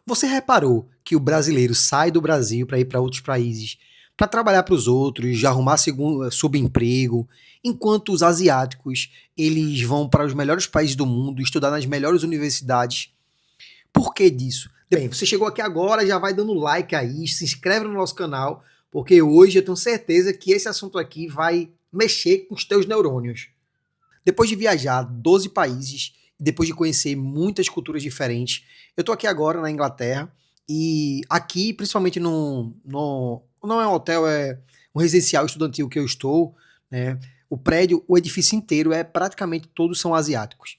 Você reparou que o brasileiro sai do Brasil para ir para outros países para trabalhar para os outros, já arrumar subemprego, enquanto os asiáticos eles vão para os melhores países do mundo, estudar nas melhores universidades? Por que disso? Bem, você chegou aqui agora, já vai dando like aí, se inscreve no nosso canal, porque hoje eu tenho certeza que esse assunto aqui vai mexer com os teus neurônios. Depois de viajar 12 países e depois de conhecer muitas culturas diferentes, eu tô aqui agora na Inglaterra e aqui, principalmente no não é um hotel, é um residencial estudantil que eu estou, né? O prédio, o edifício inteiro é praticamente todos são asiáticos.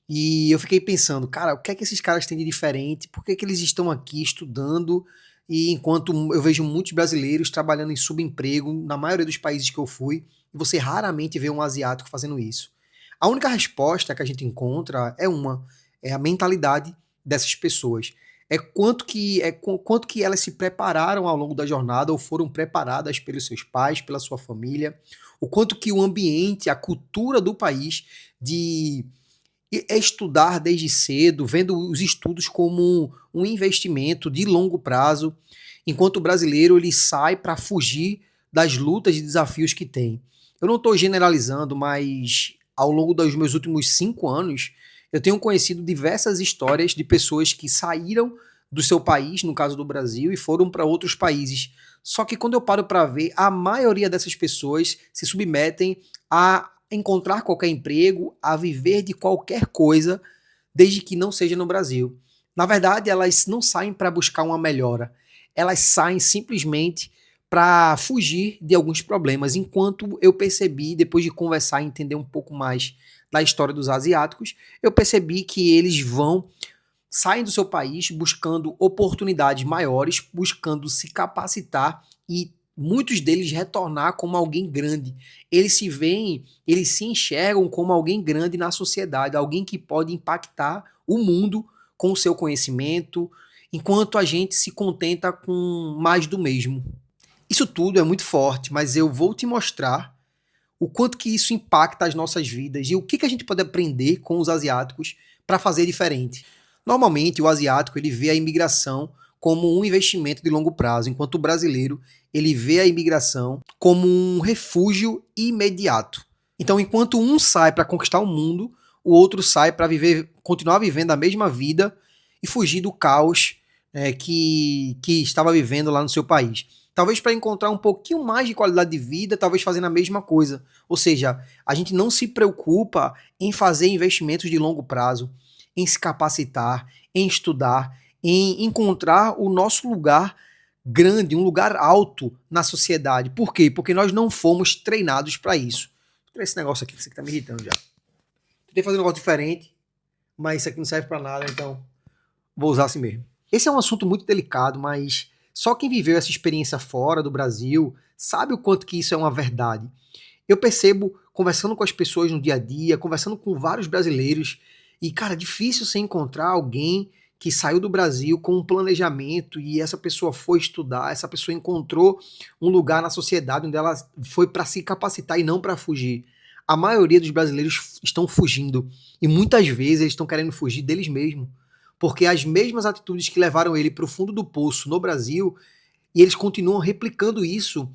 E eu fiquei pensando, cara, o que é que esses caras têm de diferente? Por que que eles estão aqui estudando? E enquanto eu vejo muitos brasileiros trabalhando em subemprego na maioria dos países que eu fui, e você raramente vê um asiático fazendo isso. A única resposta que a gente encontra é a mentalidade dessas pessoas. Quanto que elas se prepararam ao longo da jornada ou foram preparadas pelos seus pais, pela sua família, o quanto que o ambiente, a cultura do país de é estudar desde cedo, vendo os estudos como um investimento de longo prazo, enquanto o brasileiro ele sai para fugir das lutas e desafios que tem. Eu não estou generalizando, mas ao longo dos meus últimos 5 anos, eu tenho conhecido diversas histórias de pessoas que saíram do seu país, no caso do Brasil, e foram para outros países. Só que quando eu paro para ver, a maioria dessas pessoas se submetem a encontrar qualquer emprego, a viver de qualquer coisa, desde que não seja no Brasil. Na verdade, elas não saem para buscar uma melhora, elas saem simplesmente para fugir de alguns problemas. Enquanto eu percebi, depois de conversar e entender um pouco mais da história dos asiáticos, eu percebi que eles saem do seu país buscando oportunidades maiores, buscando se capacitar e muitos deles retornar como alguém grande. Eles se veem, eles se enxergam como alguém grande na sociedade, alguém que pode impactar o mundo com o seu conhecimento, enquanto a gente se contenta com mais do mesmo. Isso tudo é muito forte, mas eu vou te mostrar o quanto que isso impacta as nossas vidas e o que a gente pode aprender com os asiáticos para fazer diferente. Normalmente, o asiático ele vê a imigração como um investimento de longo prazo, enquanto o brasileiro ele vê a imigração como um refúgio imediato. Então, enquanto um sai para conquistar o mundo, o outro sai para continuar vivendo a mesma vida e fugir do caos que estava vivendo lá no seu país. Talvez para encontrar um pouquinho mais de qualidade de vida, talvez fazendo a mesma coisa. Ou seja, a gente não se preocupa em fazer investimentos de longo prazo, em se capacitar, em estudar, em encontrar o nosso lugar grande, um lugar alto na sociedade. Por quê? Porque nós não fomos treinados para isso. Olha esse negócio aqui, que isso aqui tá me irritando já. Tentei fazer um negócio diferente, mas isso aqui não serve para nada, então vou usar assim mesmo. Esse é um assunto muito delicado, mas só quem viveu essa experiência fora do Brasil sabe o quanto que isso é uma verdade. Eu percebo, conversando com as pessoas no dia a dia, conversando com vários brasileiros, e, cara, é difícil você encontrar alguém que saiu do Brasil com um planejamento e essa pessoa foi estudar, essa pessoa encontrou um lugar na sociedade onde ela foi para se capacitar e não para fugir. A maioria dos brasileiros estão fugindo e muitas vezes eles estão querendo fugir deles mesmos, porque as mesmas atitudes que levaram ele para o fundo do poço no Brasil, e eles continuam replicando isso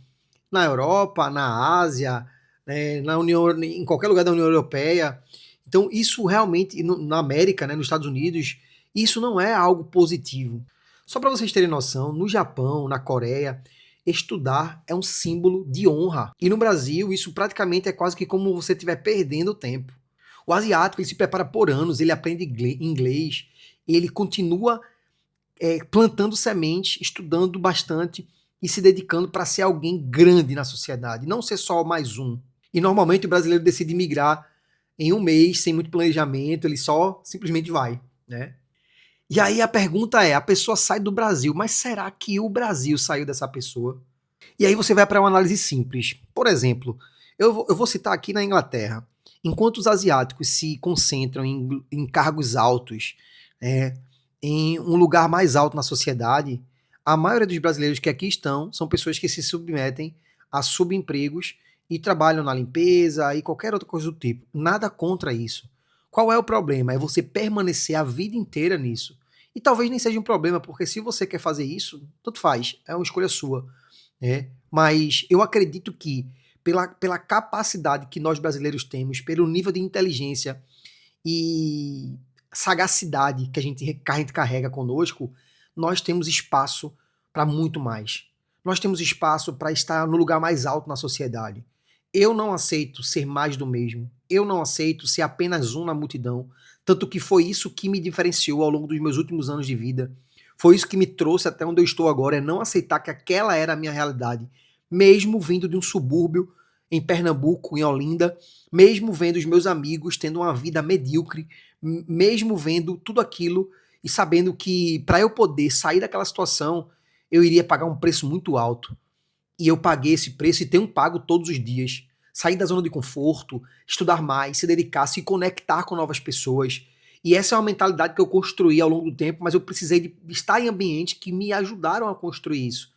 na Europa, na Ásia, na União, em qualquer lugar da União Europeia. Então, isso realmente, na América, nos Estados Unidos, isso não é algo positivo. Só para vocês terem noção, no Japão, na Coreia, estudar é um símbolo de honra. E no Brasil, isso praticamente é quase que como você estiver perdendo o tempo. O asiático ele se prepara por anos, ele aprende inglês, ele continua plantando sementes, estudando bastante e se dedicando para ser alguém grande na sociedade, não ser só mais um. E normalmente o brasileiro decide migrar em um mês, sem muito planejamento, ele só simplesmente vai, né? E aí a pergunta é, a pessoa sai do Brasil, mas será que o Brasil saiu dessa pessoa? E aí você vai para uma análise simples. Por exemplo, eu vou citar aqui na Inglaterra, enquanto os asiáticos se concentram em cargos altos, é, em um lugar mais alto na sociedade, a maioria dos brasileiros que aqui estão são pessoas que se submetem a subempregos e trabalham na limpeza e qualquer outra coisa do tipo. Nada contra isso. Qual é o problema? É você permanecer a vida inteira nisso. E talvez nem seja um problema, porque se você quer fazer isso, tanto faz, é uma escolha sua, né? Mas eu acredito que pela capacidade que nós brasileiros temos, pelo nível de inteligência e sagacidade que a gente carrega conosco, nós temos espaço para muito mais. Nós temos espaço para estar no lugar mais alto na sociedade. Eu não aceito ser mais do mesmo. Eu não aceito ser apenas um na multidão. Tanto que foi isso que me diferenciou ao longo dos meus últimos anos de vida. Foi isso que me trouxe até onde eu estou agora, é não aceitar que aquela era a minha realidade. Mesmo vindo de um subúrbio em Pernambuco, em Olinda, mesmo vendo os meus amigos tendo uma vida medíocre, mesmo vendo tudo aquilo e sabendo que para eu poder sair daquela situação, eu iria pagar um preço muito alto. E eu paguei esse preço e tenho pago todos os dias. Sair da zona de conforto, estudar mais, se dedicar, se conectar com novas pessoas. E essa é uma mentalidade que eu construí ao longo do tempo, mas eu precisei de estar em ambientes que me ajudaram a construir isso.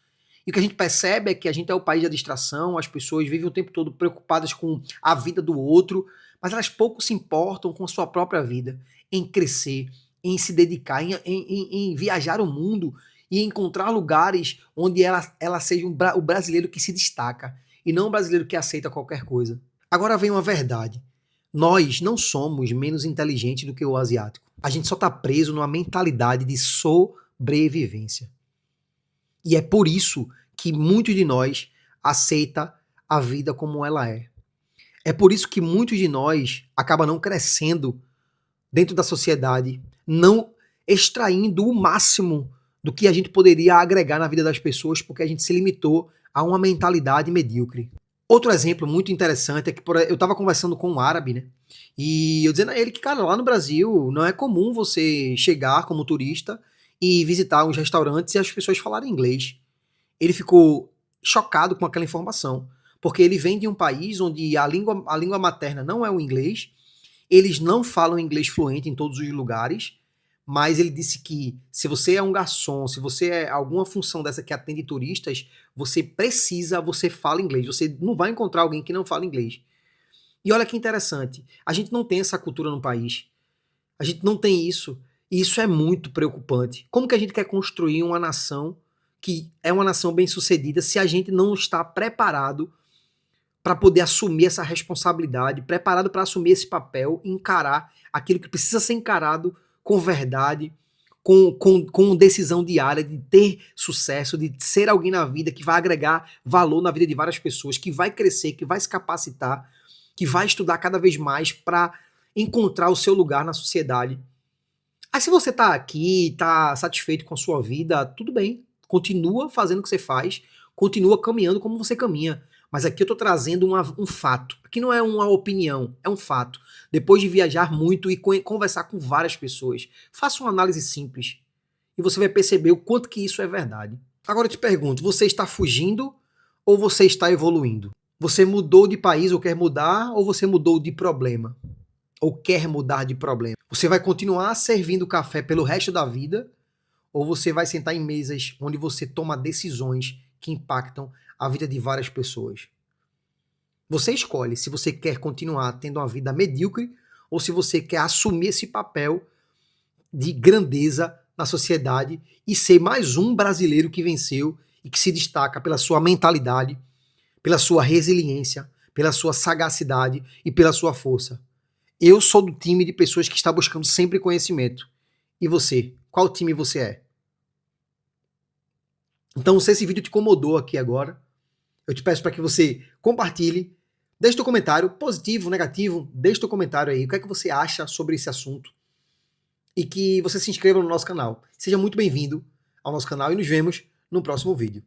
E o que a gente percebe é que a gente é o país da distração, as pessoas vivem o tempo todo preocupadas com a vida do outro, mas elas pouco se importam com a sua própria vida, em crescer, em se dedicar, em viajar o mundo e encontrar lugares onde ela seja o brasileiro que se destaca e não o brasileiro que aceita qualquer coisa. Agora vem uma verdade. Nós não somos menos inteligentes do que o asiático. A gente só está preso numa mentalidade de sobrevivência. E é por isso que muitos de nós aceita a vida como ela é. É por isso que muitos de nós acabam não crescendo dentro da sociedade, não extraindo o máximo do que a gente poderia agregar na vida das pessoas, porque a gente se limitou a uma mentalidade medíocre. Outro exemplo muito interessante é que eu estava conversando com um árabe, né? E eu dizendo a ele que, cara, lá no Brasil não é comum você chegar como turista e visitar uns restaurantes e as pessoas falarem inglês. Ele ficou chocado com aquela informação, porque ele vem de um país onde a língua materna não é o inglês, eles não falam inglês fluente em todos os lugares, mas ele disse que se você é um garçom, se você é alguma função dessa que atende turistas, você fala inglês, você não vai encontrar alguém que não fala inglês. E olha que interessante, a gente não tem essa cultura no país, a gente não tem isso, e isso é muito preocupante. Como que a gente quer construir uma nação que é uma nação bem-sucedida se a gente não está preparado para poder assumir essa responsabilidade, preparado para assumir esse papel, encarar aquilo que precisa ser encarado com verdade, com decisão diária, de ter sucesso, de ser alguém na vida que vai agregar valor na vida de várias pessoas, que vai crescer, que vai se capacitar, que vai estudar cada vez mais para encontrar o seu lugar na sociedade. Aí se você tá aqui, tá satisfeito com a sua vida, tudo bem, continua fazendo o que você faz, continua caminhando como você caminha. Mas aqui eu tô trazendo um fato. Aqui não é uma opinião, é um fato. Depois de viajar muito e conversar com várias pessoas, faça uma análise simples e você vai perceber o quanto que isso é verdade. Agora eu te pergunto, você está fugindo ou você está evoluindo? Você mudou de país ou quer mudar, ou você mudou de problema? Ou quer mudar de problema? Você vai continuar servindo café pelo resto da vida, ou você vai sentar em mesas onde você toma decisões que impactam a vida de várias pessoas? Você escolhe se você quer continuar tendo uma vida medíocre ou se você quer assumir esse papel de grandeza na sociedade e ser mais um brasileiro que venceu e que se destaca pela sua mentalidade, pela sua resiliência, pela sua sagacidade e pela sua força. Eu sou do time de pessoas que está buscando sempre conhecimento. E você? Qual time você é? Então, se esse vídeo te incomodou aqui agora, eu te peço para que você compartilhe, deixe teu comentário, positivo, negativo, deixe teu comentário aí, o que é que você acha sobre esse assunto, e que você se inscreva no nosso canal. Seja muito bem-vindo ao nosso canal e nos vemos no próximo vídeo.